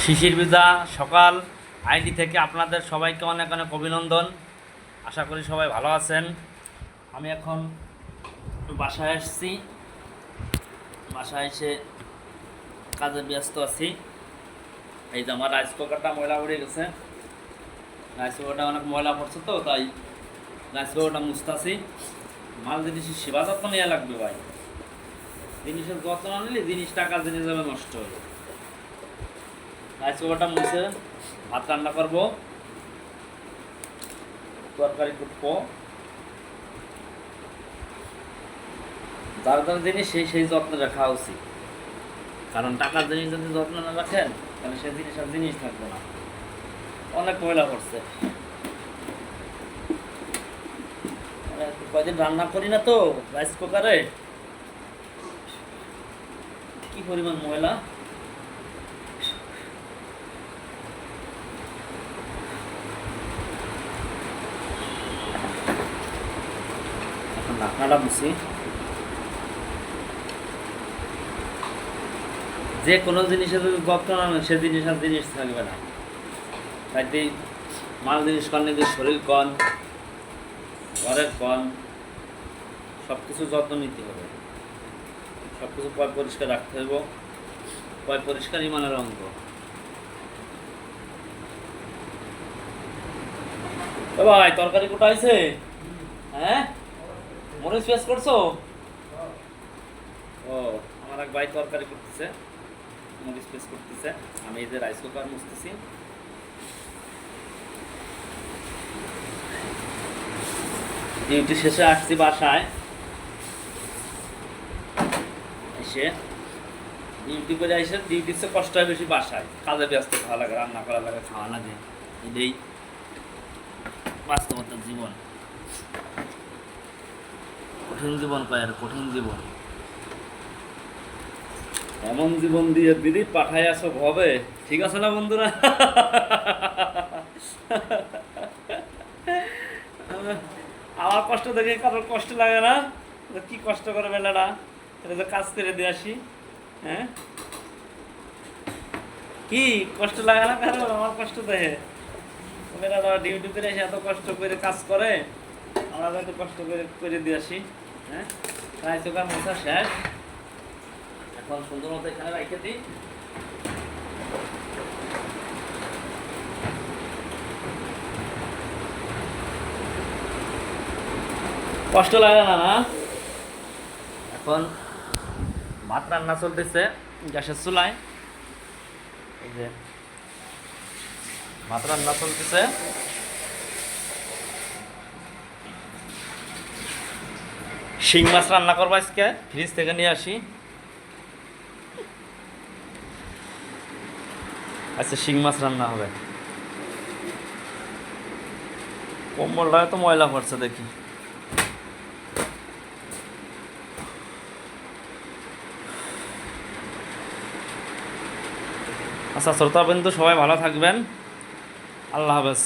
শিশির বিদা সকাল আইডি থেকে আপনাদের সবাইকে অনেক অনেক অভিনন্দন। আশা করি সবাই ভালো আছেন। আমি এখন বাসায় আসছি, বাসায় এসে কাজে ব্যস্ত আছি। এই যে আমার রাইস কুকারটা ময়লা উড়ে গেছে, রাইস কুকারটা অনেক ময়লা পড়ছে, তো তাই রাইস কুকারটা মুছতেছি। মাল জিনিসের সেবা যত্ন নেওয়া লাগবে ভাই, জিনিসের যত্ন না নিলে জিনিস টাকা জিনিস যাবে নষ্ট হয়ে। রাইস কুকারটা মুছে ভাত রান্না করবো, তরকারি কুটবো। যার যার জিনিস সেই যত্ন রাখা উচিত, কারণ টাকার জিনিস যদি যত্ন না রাখেন তাহলে সেই জিনিস আর জিনিস থাকবে না। অনেক ময়লা পড়ছে, কয়দিন রান্না করি না তো রাইস কুকারে, কি পরিমাণ ময়লা। এখন ঢাকনাটা মুছি। যে কোনো জিনিসের যদি যত্ন না নেন সে জিনিস আর জিনিস থাকবে না। তাই মাল জিনিস কন, নিজের শরীর কন, ঘরের কন, সব কিছু যত্ন নিতে হবে, সব কিছু পয় পরিষ্কার রাখতে হবে। পয় পরিষ্কার ইমানের অঙ্গ। ভাই তরকারি কোটা হয়েছে? হ্যাঁ, মরিচ পেঁয়াজ করছো? ও, আমার এক ভাই তরকারি করতেছে, মরিচ পেঁয়াজ করতেছে। আমি এই যে রাইস কুকার মুছতেছি। ডিউটি শেষে আসছি বাসায়, এসে ডিউটি করে এসে ডিউটির চেয়ে কষ্ট হয় বেশি বাসায়। কাজে ব্যস্ত খাওয়া লাগে, রান্না করা লাগে, খাওয়া লাগে। এটাই বাস্তবতার জীবন। কঠিন জীবন পায়, আর কঠিন জীবন। এমন জীবন দিয়ে দিদি পাঠায় আসো ভবে, ঠিক আছে না বন্ধুরা? আমার কষ্ট দেখে কারোর কষ্ট লাগে না? কি কষ্ট করে বেলাটা, এটা তো কাজ করে দিয়ে আসি। হ্যাঁ, কি কষ্ট লাগে না কারো? আমার কষ্ট দেখে বেলাটা ডিউটি করে এসে এত কষ্ট করে কাজ করে, আমরা এত কষ্ট করে করে দিয়ে আসি। হ্যাঁ, রাইস কুকার মোছা শেষ, এখন সুন্দর মতো এখানে রেখে দিই। কষ্ট লাগে না না? এখন ভাত রান্না চলতেছে গ্যাসের চুলায়। এই যে ভাত রান্না চলতেছে। শিং মাছ রান্না করবো আজকে, ফ্রিজ থেকে নিয়ে আসি। আচ্ছা, শিং মাছ রান্না হবে। কম্বলটায় তো ময়লা পড়ছে দেখি। আচ্ছা, শ্রোতাবৃন্দ সবাই ভালো থাকবেন। আল্লাহ হাফেজ।